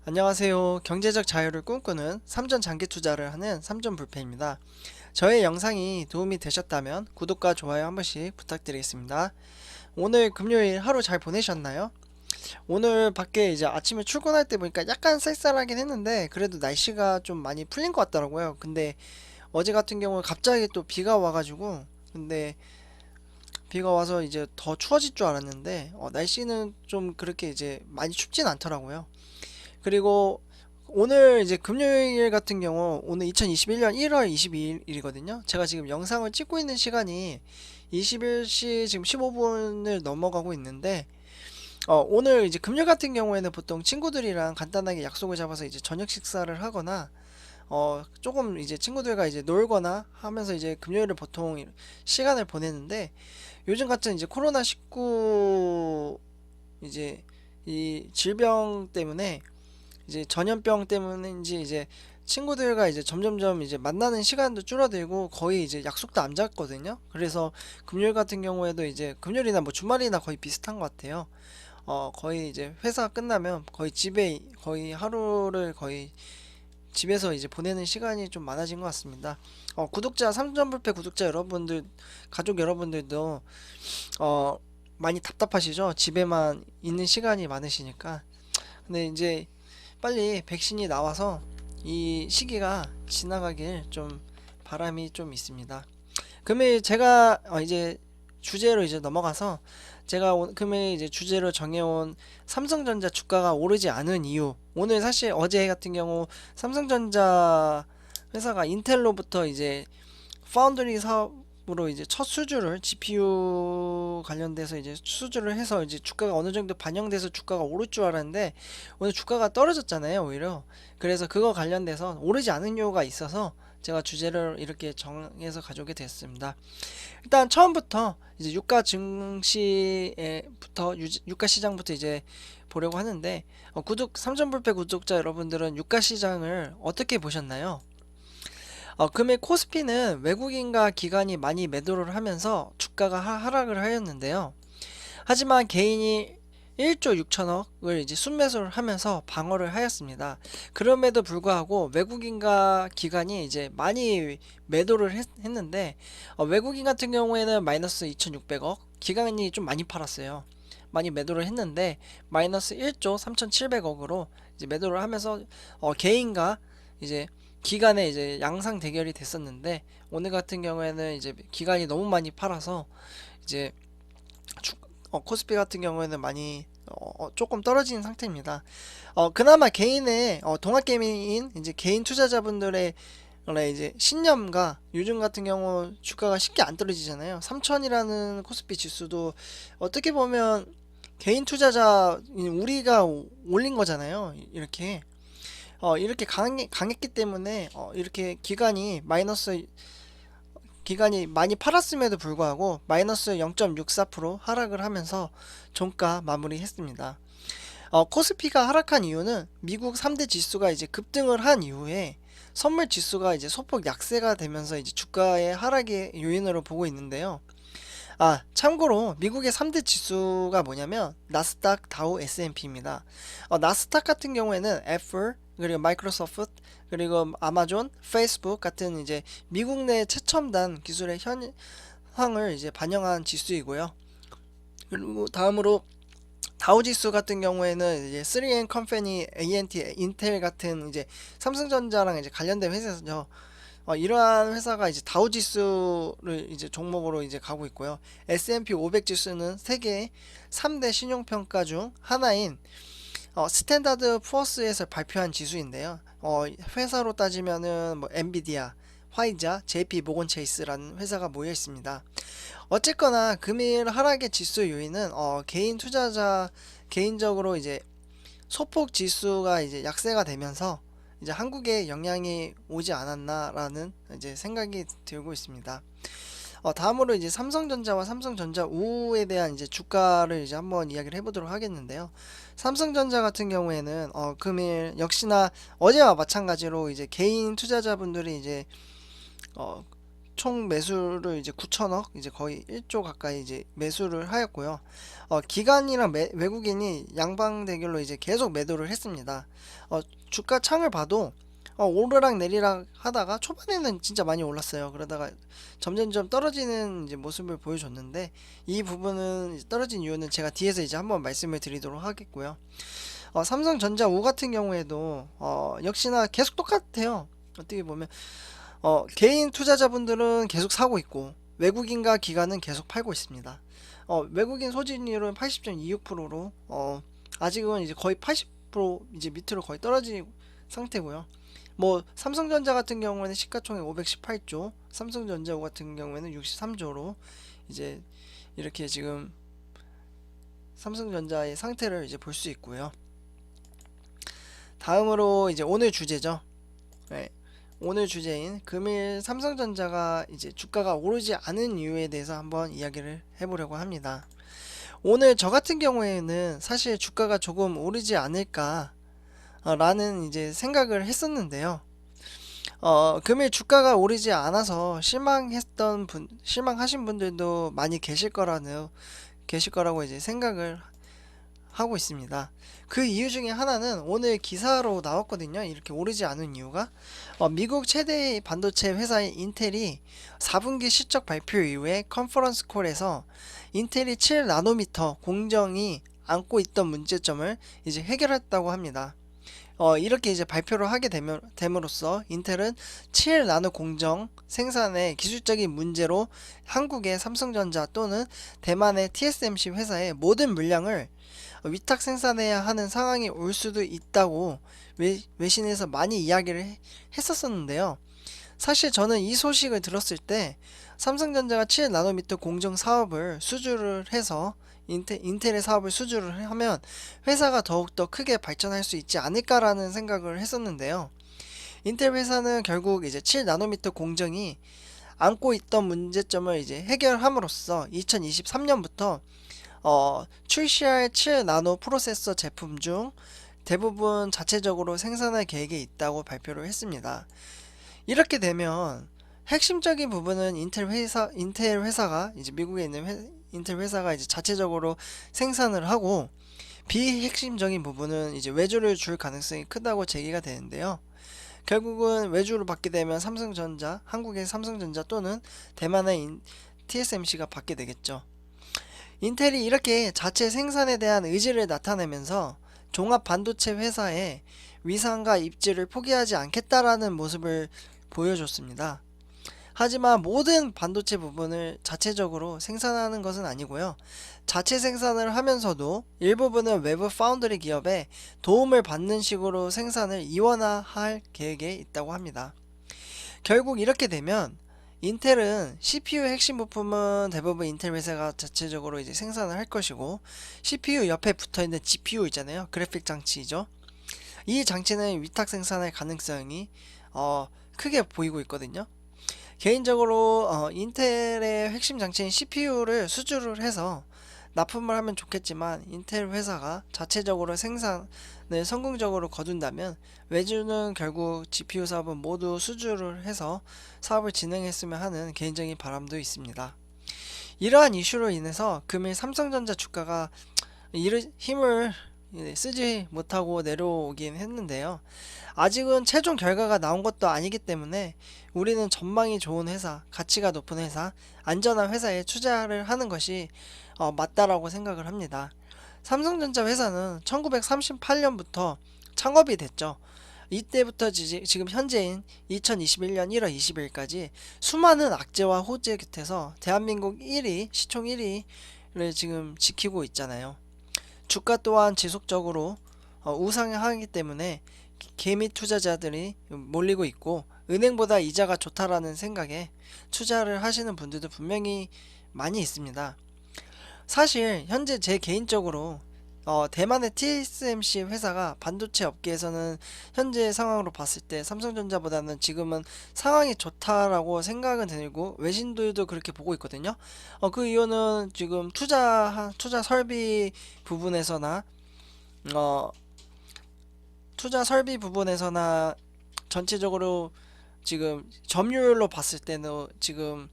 안녕하세요. 경제적 자유를 꿈꾸는 삼전 장기 투자를 하는 삼전불패입니다. 저의 영상이 도움이 되셨다면 구독과 좋아요 한 번씩 부탁드리겠습니다. 오늘 금요일 하루 잘 보내셨나요? 오늘 밖에 이제 아침에 출근할 때 보니까 약간 쌀쌀하긴 했는데 그래도 날씨가 좀 많이 풀린 것 같더라고요. 근데 어제 같은 경우는 갑자기 또 비가 와가지고 근데 비가 와서 이제 더 추워질 줄 알았는데 날씨는 좀 그렇게 이제 많이 춥진 않더라고요. 그리고 오늘 이제 금요일 같은 경우 오늘 2021년 1월 22일이거든요. 제가 지금 영상을 찍고 있는 시간이 21시 지금 15분을 넘어가고 있는데 오늘 이제 금요일 같은 경우에는 보통 친구들이랑 간단하게 약속을 잡아서 이제 저녁 식사를 하거나 조금 이제 친구들과 이제 놀거나 하면서 이제 금요일을 보통 시간을 보내는데 요즘 같은 이제 코로나19 이제 이 질병 때문에 이제 전염병 때문인지 이제 친구들과 이제 점점점 이제 만나는 시간도 줄어들고 거의 이제 약속도 안 잡거든요. 그래서 금요일 같은 경우에도 이제 금요일이나 뭐 주말이나 거의 비슷한 것 같아요. 거의 이제 회사 끝나면 거의 집에 거의 하루를 거의 집에서 이제 보내는 시간이 좀 많아진 것 같습니다. 구독자 삼전불패 구독자 여러분들 가족 여러분들도 어 많이 답답하시죠? 집에만 있는 시간이 많으시니까. 근데 이제 빨리 백신이 나와서 이 시기가 지나가길 좀 바람이 좀 있습니다. 그러면 제가 이제 주제로 이제 넘어가서 제가 금요일 이제 주제로 정해온 삼성전자 주가가 오르지 않은 이유. 오늘 사실 어제 같은 경우 삼성전자 회사가 인텔로부터 이제 파운드리 사업으로 이제 첫 수주를 GPU 관련돼서 이제 수주를 해서 이제 주가가 어느 정도 반영돼서 주가가 오를 줄 알았는데 오늘 주가가 떨어졌잖아요, 오히려. 그래서 그거 관련돼서 오르지 않은 이유가 있어서 제가 주제를 이렇게 정해서 가져오게 됐습니다. 일단 처음부터 이제 유가 증시에부터 유가 시장부터 이제 보려고 하는데 삼전불패 구독자 여러분들은 유가 시장을 어떻게 보셨나요? 금일 코스피는 외국인과 기관이 많이 매도를 하면서 주가가 하락을 하였는데요. 하지만 개인이 1조 6천억을 이제 순매수를 하면서 방어를 하였습니다. 그럼에도 불구하고 외국인과 기관이 이제 많이 매도를 했는데 외국인 같은 경우에는 마이너스 2,600억, 기관이 좀 많이 팔았어요. 많이 매도를 했는데 마이너스 1조 3,700억으로 이제 매도를 하면서 개인과 이제 기간에 이제 양상 대결이 됐었는데 오늘 같은 경우에는 이제 기간이 너무 많이 팔아서 이제 코스피 같은 경우에는 많이 조금 떨어지는 상태입니다. 그나마 개인의 동학개미인 이제 개인 투자자분들의 원래 이제 신념과 요즘 같은 경우 주가가 쉽게 안 떨어지잖아요. 3000이라는 코스피 지수도 어떻게 보면 개인 투자자 우리가 올린 거잖아요. 이렇게 강했기 때문에 이렇게 기간이 많이 팔았음에도 불구하고 마이너스 0.64% 하락을 하면서 종가 마무리했습니다. 코스피가 하락한 이유는 미국 3대 지수가 이제 급등을 한 이후에 선물 지수가 이제 소폭 약세가 되면서 이제 주가의 하락의 요인으로 보고 있는데요. 참고로 미국의 3대 지수가 뭐냐면 나스닥, 다우, S&P입니다. 나스닥 같은 경우에는 애플, 그리고 마이크로소프트, 그리고 아마존, 페이스북 같은 이제 미국 내 최첨단 기술의 현황을 이제 반영한 지수이고요. 그리고 다음으로 다우 지수 같은 경우에는 이제 3M 컴퍼니, ANT, 인텔 같은 이제 삼성전자랑 이제 관련된 회사죠. 이러한 회사가 이제 다우 지수를 이제 종목으로 이제 가고 있고요. S&P 500 지수는 세계 3대 신용평가 중 하나인 스탠다드 푸어스에서 발표한 지수인데요. 회사로 따지면은 뭐 엔비디아, 화이자, JP 모건 체이스라는 회사가 모여 있습니다. 어쨌거나 금일 하락의 지수 요인은 개인 투자자 개인적으로 이제 소폭 지수가 이제 약세가 되면서 이제 한국에 영향이 오지 않았나라는 이제 생각이 들고 있습니다. 다음으로 이제 삼성전자와 삼성전자 우에 대한 이제 주가를 이제 한번 이야기를 해보도록 하겠는데요. 삼성전자 같은 경우에는 금일 역시나 어제와 마찬가지로 이제 개인 투자자분들이 이제 총 매수를 이제 9천억, 이제 거의 1조 가까이 이제 매수를 하였고요. 기관이랑 외국인이 양방 대결로 이제 계속 매도를 했습니다. 주가 창을 봐도 오르락 내리락 하다가 초반에는 진짜 많이 올랐어요. 그러다가 점점점 떨어지는 이제 모습을 보여줬는데, 이 부분은 이제 떨어진 이유는 제가 뒤에서 이제 한번 말씀을 드리도록 하겠고요. 삼성전자 우 같은 경우에도 역시나 계속 똑같아요. 어떻게 보면 개인 투자자분들은 계속 사고 있고 외국인과 기관은 계속 팔고 있습니다. 외국인 소진율은 80.26%로 아직은 이제 거의 80% 이제 밑으로 거의 떨어진 상태고요. 뭐 삼성전자 같은 경우에는 시가총액 518조, 삼성전자 같은 경우에는 63조로 이제 이렇게 지금 삼성전자의 상태를 이제 볼 수 있고요. 다음으로 이제 오늘 주제죠. 네. 오늘 주제인 금일 삼성전자가 이제 주가가 오르지 않은 이유에 대해서 한번 이야기를 해보려고 합니다. 오늘 저 같은 경우에는 사실 주가가 조금 오르지 않을까 라는 이제 생각을 했었는데요. 금일 주가가 오르지 않아서 실망하신 분들도 많이 계실 거라고 이제 생각을 하고 있습니다. 그 이유 중에 하나는 오늘 기사로 나왔거든요. 이렇게 오르지 않은 이유가 미국 최대 반도체 회사인 인텔이 4분기 실적 발표 이후에 컨퍼런스 콜에서 인텔이 7나노미터 공정이 안고 있던 문제점을 이제 해결했다고 합니다. 이렇게 이제 발표를 하게 됨으로써 인텔은 7나노 공정 생산의 기술적인 문제로 한국의 삼성전자 또는 대만의 TSMC 회사의 모든 물량을 위탁 생산해야 하는 상황이 올 수도 있다고 외신에서 많이 이야기를 했었는데요. 사실 저는 이 소식을 들었을 때 삼성전자가 7나노미터 공정 사업을 수주를 해서 인텔의 사업을 수주를 하면 회사가 더욱더 크게 발전할 수 있지 않을까라는 생각을 했었는데요. 인텔 회사는 결국 이제 7나노미터 공정이 안고 있던 문제점을 이제 해결함으로써 2023년부터 출시할 7나노 프로세서 제품 중 대부분 자체적으로 생산할 계획에 있다고 발표를 했습니다. 이렇게 되면 핵심적인 부분은 인텔 회사가 이제 미국에 있는 인텔 회사가 이제 자체적으로 생산을 하고, 비핵심적인 부분은 이제 외주를 줄 가능성이 크다고 제기가 되는데요. 결국은 외주를 받게 되면 한국의 삼성전자 또는 대만의 TSMC가 받게 되겠죠. 인텔이 이렇게 자체 생산에 대한 의지를 나타내면서 종합 반도체 회사의 위상과 입지를 포기하지 않겠다라는 모습을 보여줬습니다. 하지만 모든 반도체 부분을 자체적으로 생산하는 것은 아니고요. 자체 생산을 하면서도 일부분은 외부 파운드리 기업에 도움을 받는 식으로 생산을 이원화할 계획에 있다고 합니다. 결국 이렇게 되면 인텔은 CPU 핵심 부품은 대부분 인텔 회사가 자체적으로 이제 생산을 할 것이고, CPU 옆에 붙어있는 GPU 있잖아요. 그래픽 장치이죠. 이 장치는 위탁 생산할 가능성이 크게 보이고 있거든요. 개인적으로 인텔의 핵심 장치인 CPU를 수주를 해서 납품을 하면 좋겠지만, 인텔 회사가 자체적으로 생산을 성공적으로 거둔다면 외주는 결국 GPU 사업은 모두 수주를 해서 사업을 진행했으면 하는 개인적인 바람도 있습니다. 이러한 이슈로 인해서 금일 삼성전자 주가가 힘을 쓰지 못하고 내려오긴 했는데요. 아직은 최종 결과가 나온 것도 아니기 때문에 우리는 전망이 좋은 회사, 가치가 높은 회사, 안전한 회사에 투자를 하는 것이 맞다라고 생각을 합니다. 삼성전자 회사는 1938년부터 창업이 됐죠. 이때부터 지금 현재인 2021년 1월 20일까지 수많은 악재와 호재 곁에서 대한민국 1위, 시총 1위를 지금 지키고 있잖아요. 주가 또한 지속적으로 우상향하기 때문에 개미 투자자들이 몰리고 있고, 은행보다 이자가 좋다라는 생각에 투자를 하시는 분들도 분명히 많이 있습니다. 사실 현재 제 개인적으로 대만의 TSMC 회사가 반도체 업계에서는 현재 상황으로 봤을 때 삼성전자보다는 지금은 상황이 좋다라고 생각은 들고, 외신들도 그렇게 보고 있거든요. 그 이유는 지금 투자 설비 부분에서나 전체적으로 지금 점유율로 봤을 때는 지금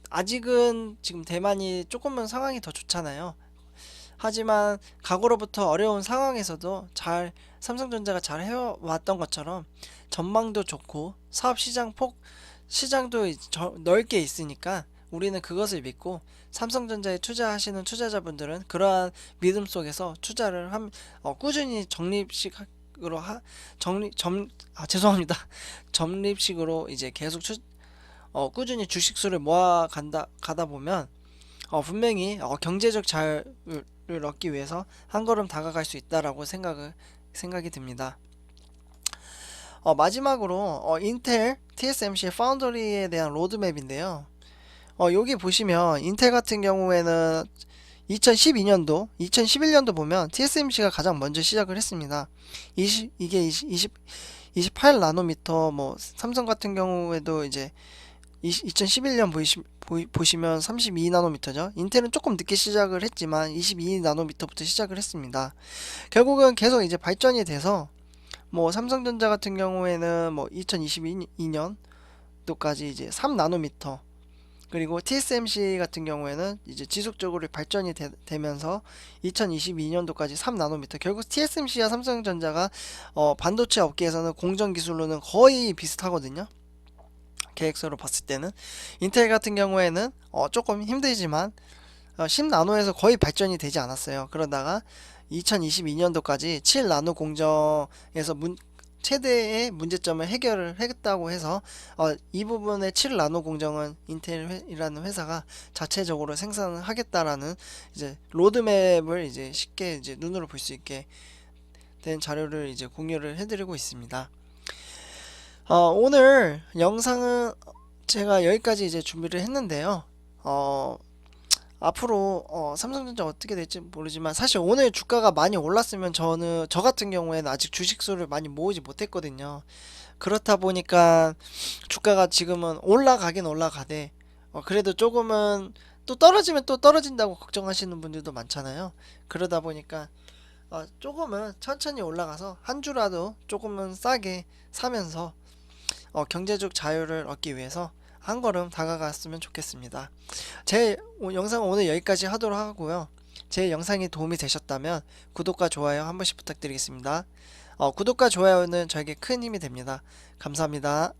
아직은 지금 대만이 조금은 상황이 더 좋잖아요. 하지만 과거로부터 어려운 상황에서도 잘 삼성전자가 잘 해왔던 것처럼 전망도 좋고 사업 시장도 넓게 있으니까 우리는 그것을 믿고 삼성전자에 투자하시는 투자자분들은 그러한 믿음 속에서 투자를 꾸준히 적립식으로 죄송합니다. 적립식으로 이제 계속 꾸준히 주식수를 가다 보면 분명히 경제적 자유를 얻기 위해서 한 걸음 다가갈 수 있다라고 생각이 듭니다. 마지막으로 인텔 TSMC 파운드리에 대한 로드맵인데요. 여기 보시면 인텔 같은 경우에는 2011년도 보면 TSMC가 가장 먼저 시작을 했습니다. 이게 28나노미터, 뭐 삼성 같은 경우에도 이제 2011년 보시면 32나노미터죠. 인텔은 조금 늦게 시작을 했지만 22나노미터부터 시작을 했습니다. 결국은 계속 이제 발전이 돼서 뭐 삼성전자 같은 경우에는 뭐 2022년도까지 이제 3나노미터, 그리고 TSMC 같은 경우에는 이제 지속적으로 발전이 되면서 2022년도까지 3나노미터. 결국 TSMC와 삼성전자가 반도체 업계에서는 공정 기술로는 거의 비슷하거든요. 계획서로 봤을 때는 인텔 같은 경우에는 조금 힘들지만 10나노에서 거의 발전이 되지 않았어요. 그러다가 2022년도까지 7나노 공정에서 최대의 문제점을 해결을 했다고 해서 이 부분의 7나노 공정은 인텔이라는 회사가 자체적으로 생산을 하겠다라는 이제 로드맵을 이제 쉽게 이제 눈으로 볼 수 있게 된 자료를 이제 공유를 해드리고 있습니다. 오늘 영상은 제가 여기까지 이제 준비를 했는데요. 앞으로 삼성전자 어떻게 될지 모르지만 사실 오늘 주가가 많이 올랐으면 저 같은 경우에는 아직 주식수를 많이 모으지 못했거든요. 그렇다 보니까 주가가 지금은 올라가긴 올라가되 그래도 조금은 또 떨어지면 또 떨어진다고 걱정하시는 분들도 많잖아요. 그러다 보니까 조금은 천천히 올라가서 한 주라도 조금은 싸게 사면서 경제적 자유를 얻기 위해서 한 걸음 다가갔으면 좋겠습니다. 제 영상은 오늘 여기까지 하도록 하고요. 제 영상이 도움이 되셨다면 구독과 좋아요 한 번씩 부탁드리겠습니다. 구독과 좋아요는 저에게 큰 힘이 됩니다. 감사합니다.